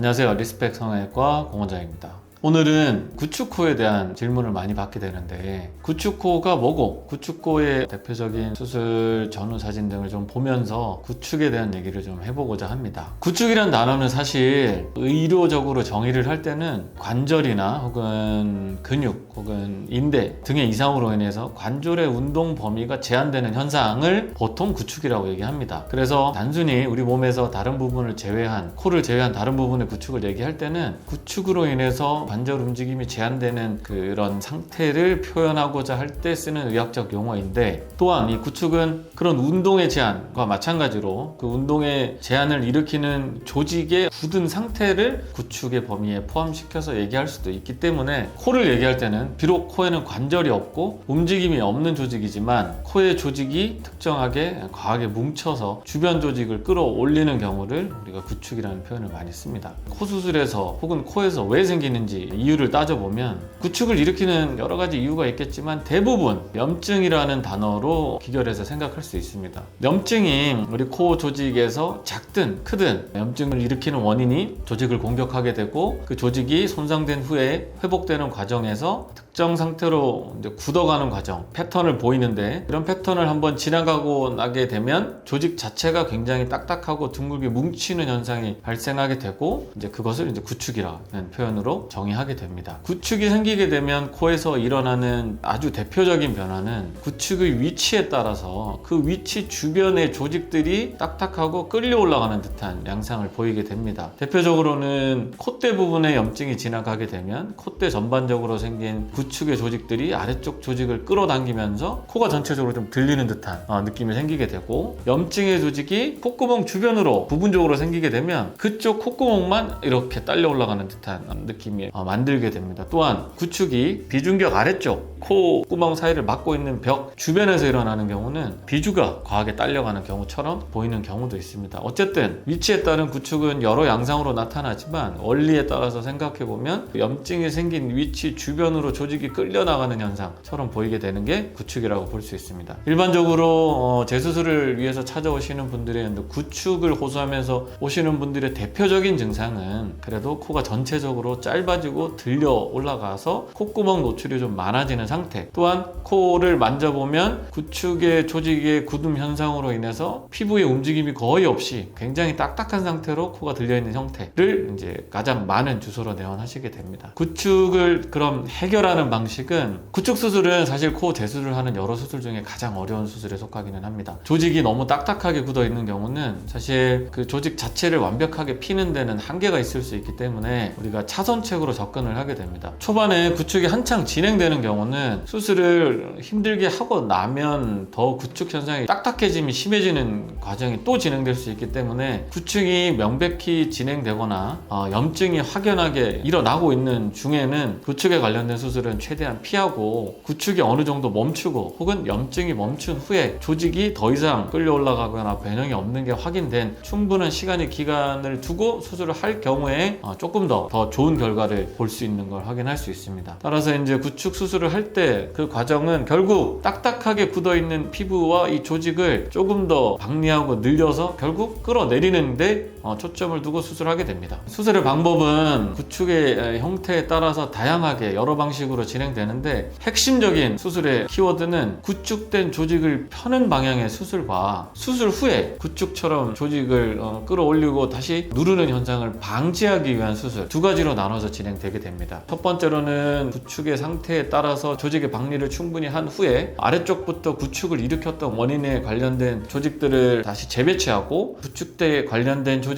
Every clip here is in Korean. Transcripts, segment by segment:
안녕하세요. 리스펙 성형외과 공원장입니다. 오늘은 구축코에 대한 질문을 많이 받게 되는데, 구축코가 뭐고 구축코의 대표적인 수술 전후 사진 등을 좀 보면서 구축에 대한 얘기를 좀 해보고자 합니다. 구축이란 단어는 사실 의료적으로 정의를 할 때는 관절이나 혹은 근육 혹은 인대 등의 이상으로 인해서 관절의 운동 범위가 제한되는 현상을 보통 구축이라고 얘기합니다. 그래서 단순히 우리 몸에서 다른 부분을 제외한, 코를 제외한 다른 부분의 구축을 얘기할 때는 구축으로 인해서 관절 움직임이 제한되는 그런 상태를 표현하고자 할 때 쓰는 의학적 용어인데, 또한 이 구축은 그런 운동의 제한과 마찬가지로 그 운동의 제한을 일으키는 조직의 굳은 상태를 구축의 범위에 포함시켜서 얘기할 수도 있기 때문에, 코를 얘기할 때는 비록 코에는 관절이 없고 움직임이 없는 조직이지만 코의 조직이 특정하게 과하게 뭉쳐서 주변 조직을 끌어올리는 경우를 우리가 구축이라는 표현을 많이 씁니다. 코 수술에서 혹은 코에서 왜 생기는지 이유를 따져보면 구축을 일으키는 여러 가지 이유가 있겠지만 대부분 염증이라는 단어로 기결해서 생각할 수 있습니다. 염증이 우리 코 조직에서 작든 크든 염증을 일으키는 원인이 조직을 공격하게 되고, 그 조직이 손상된 후에 회복되는 과정에서 특정 상태로 이제 굳어가는 과정, 패턴을 보이는데, 이런 패턴을 한번 지나가고 나게 되면 조직 자체가 굉장히 딱딱하고 둥글게 뭉치는 현상이 발생하게 되고, 이제 그것을 이제 구축이라는 표현으로 정의하게 됩니다. 구축이 생기게 되면 코에서 일어나는 아주 대표적인 변화는 구축의 위치에 따라서 그 위치 주변의 조직들이 딱딱하고 끌려 올라가는 듯한 양상을 보이게 됩니다. 대표적으로는 콧대 부분에 염증이 지나가게 되면 콧대 전반적으로 생긴 구축의 조직들이 아래쪽 조직을 끌어당기면서 코가 전체적으로 좀 들리는 듯한 느낌이 생기게 되고, 염증의 조직이 콧구멍 주변으로 부분적으로 생기게 되면 그쪽 콧구멍만 이렇게 딸려 올라가는 듯한 느낌이 만들게 됩니다. 또한 구축이 비중격 아래쪽 콧구멍 사이를 막고 있는 벽 주변에서 일어나는 경우는 비주가 과하게 딸려가는 경우처럼 보이는 경우도 있습니다. 어쨌든 위치에 따른 구축은 여러 양상으로 나타나지만 원리에 따라서 생각해보면 염증이 생긴 위치 주변으로 조직이 끌려나가는 현상처럼 보이게 되는 게 구축이라고 볼 수 있습니다. 일반적으로 재수술을 위해서 찾아오시는 분들의 구축을 호소하면서 오시는 분들의 대표적인 증상은 그래도 코가 전체적으로 짧아지고 들려 올라가서 콧구멍 노출이 좀 많아지는 상태, 또한 코를 만져보면 구축의 조직의 굳음 현상으로 인해서 피부의 움직임이 거의 없이 굉장히 딱딱한 상태로 코가 들려있는 형태를 이제 가장 많은 주소로 내원하시게 됩니다. 구축을 그럼 해결하는 방식은, 구축 수술은 사실 코 재수술을 하는 여러 수술 중에 가장 어려운 수술에 속하기는 합니다. 조직이 너무 딱딱하게 굳어 있는 경우는 사실 그 조직 자체를 완벽하게 피는 데는 한계가 있을 수 있기 때문에 우리가 차선책으로 접근을 하게 됩니다. 초반에 구축이 한창 진행되는 경우는 수술을 힘들게 하고 나면 더 구축 현상이 딱딱해짐이 심해지는 과정이 또 진행될 수 있기 때문에, 구축이 명백히 진행되거나 염증이 확연하게 일어나고 있는 중에는 구축에 관련된 수술은 최대한 피하고, 구축이 어느 정도 멈추고 혹은 염증이 멈춘 후에 조직이 더 이상 끌려 올라가거나 변형이 없는 게 확인된 충분한 시간의 기간을 두고 수술을 할 경우에 조금 더 좋은 결과를 볼 수 있는 걸 확인할 수 있습니다. 따라서 이제 구축 수술을 할 때 그 과정은 결국 딱딱하게 굳어있는 피부와 이 조직을 조금 더 박리하고 늘려서 결국 끌어내리는데 초점을 두고 수술하게 됩니다. 수술의 방법은 구축의 형태에 따라서 다양하게 여러 방식으로 진행되는데, 핵심적인 수술의 키워드는 구축된 조직을 펴는 방향의 수술과 수술 후에 구축처럼 조직을 끌어올리고 다시 누르는 현상을 방지하기 위한 수술, 두 가지로 나눠서 진행되게 됩니다. 첫 번째로는 구축의 상태에 따라서 조직의 박리를 충분히 한 후에 아래쪽부터 구축을 일으켰던 원인에 관련된 조직들을 다시 재배치하고, 구축대에 관련된 조직들이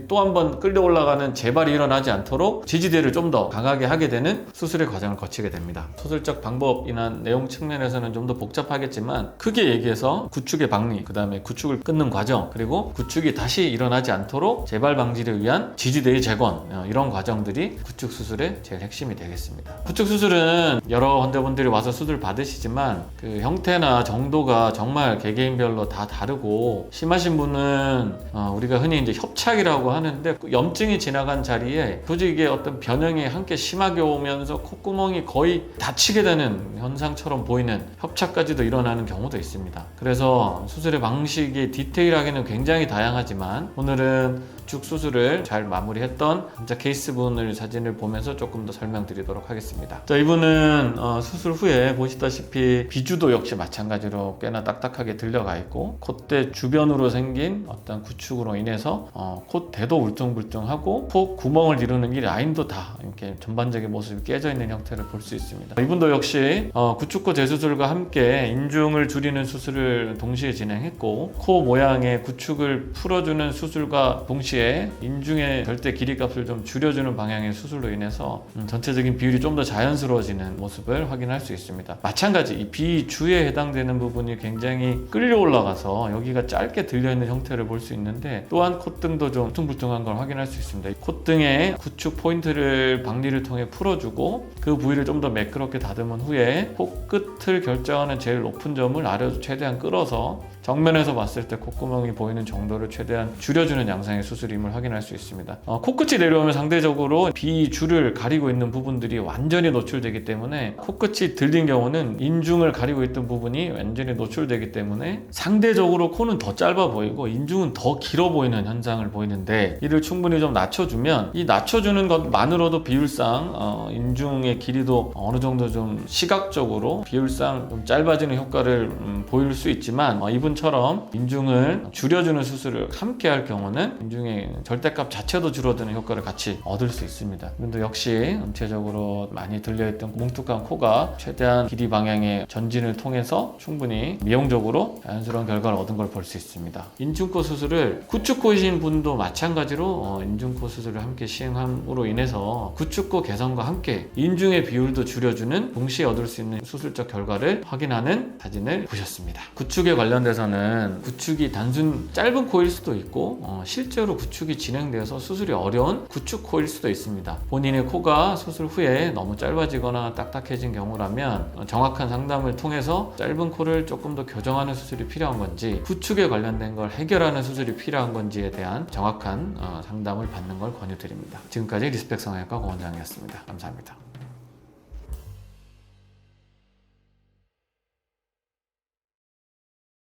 또 한 번 끌려 올라가는 재발이 일어나지 않도록 지지대를 좀 더 강하게 하게 되는 수술의 과정을 거치게 됩니다. 수술적 방법이나 내용 측면에서는 좀 더 복잡하겠지만, 크게 얘기해서 구축의 박리, 그 다음에 구축을 끊는 과정, 그리고 구축이 다시 일어나지 않도록 재발 방지를 위한 지지대의 재건, 이런 과정들이 구축 수술 수술의 제일 핵심이 되겠습니다. 구축 수술은 여러 환자분들이 와서 수술 받으시지만 그 형태나 정도가 정말 개개인별로 다 다르고, 심하신 분은 우리가 흔히 이제 협착이라고 하는데 염증이 지나간 자리에 조직의 어떤 변형이 함께 심하게 오면서 콧구멍이 거의 다치게 되는 현상처럼 보이는 협착까지도 일어나는 경우도 있습니다. 그래서 수술의 방식이 디테일하게는 굉장히 다양하지만 오늘은 구축 수술을 잘 마무리했던 환자 케이스분을 사진을 보면서 조금 더 설명드리도록 하겠습니다. 자, 이분은 수술 후에 보시다시피 비주도 역시 마찬가지로 꽤나 딱딱하게 들려가 있고, 콧대 주변으로 생긴 어떤 구축으로 인해서 콧대도 울퉁불퉁하고 코 구멍을 이루는 이 라인도 다 이렇게 전반적인 모습이 깨져 있는 형태를 볼 수 있습니다. 이분도 역시 구축코 재수술과 함께 인중을 줄이는 수술을 동시에 진행했고, 코 모양의 구축을 풀어주는 수술과 동시에 인중의 절대 길이값을 좀 줄여주는 방향의 수술로 인해서 전체적인 비율이 좀 더 자연스러워지는 모습을 확인할 수 있습니다. 마찬가지 이 비주에 해당되는 부분이 굉장히 끌려 올라가서 여기가 짧게 들려있는 형태를 볼 수 있는데, 또한 콧등도 좀 울퉁불퉁한 걸 확인할 수 있습니다. 콧등의 구축 포인트를 박리를 통해 풀어주고 그 부위를 좀 더 매끄럽게 다듬은 후에 코끝을 결정하는 제일 높은 점을 아래로 최대한 끌어서 정면에서 봤을 때 콧구멍이 보이는 정도를 최대한 줄여주는 양상의 수술임을 확인할 수 있습니다. 코끝이 내려오면 상대적으로 비주를 가리고 있는 부분들이 완전히 노출되기 때문에, 코끝이 들린 경우는 인중을 가리고 있던 부분이 완전히 노출되기 때문에 상대적으로 코는 더 짧아 보이고 인중은 더 길어 보이는 현상을 보이는데, 이를 충분히 좀 낮춰주면, 이 낮춰주는 것만으로도 비율상 인중의 길이도 어느 정도 좀 시각적으로 비율상 좀 짧아지는 효과를 보일 수 있지만, 이분처럼 인중을 줄여주는 수술을 함께 할 경우는 인중의 절대값 자체도 줄어드는 효과를 같이 얻을 수 있습니다. 이분도 역시 전체적으로 많이 들려있던 뭉툭한 코가 최대한 길이 방향의 전진을 통해서 충분히 미용적으로 자연스러운 결과를 얻은 걸 볼 수 있습니다. 인중코 수술을 구축코이신 분도 마찬가지로 인중코 수술을 함께 시행함으로 인해서 구축코 개선과 함께 인중의 비율도 줄여주는 동시에 얻을 수 있는 수술적 결과를 확인하는 사진을 보셨습니다. 구축에 관련돼서는 구축이 단순 짧은 코일 수도 있고 실제로 구축이 진행되어서 수술이 어려운 구축코일 수도 있습니다. 본인의 코가 수술 후에 너무 짧아지거나 딱딱해진 경우라면 정확한 상담을 통해서 짧은 코를 조금 더 교정하는 수술이 필요한 건지, 구축에 관련된 걸 해결하는 수술이 필요한 건지에 대한 정확한 상담을 받는 걸 권유드립니다. 지금까지 리스펙 성형외과 고원장이었습니다. 감사합니다.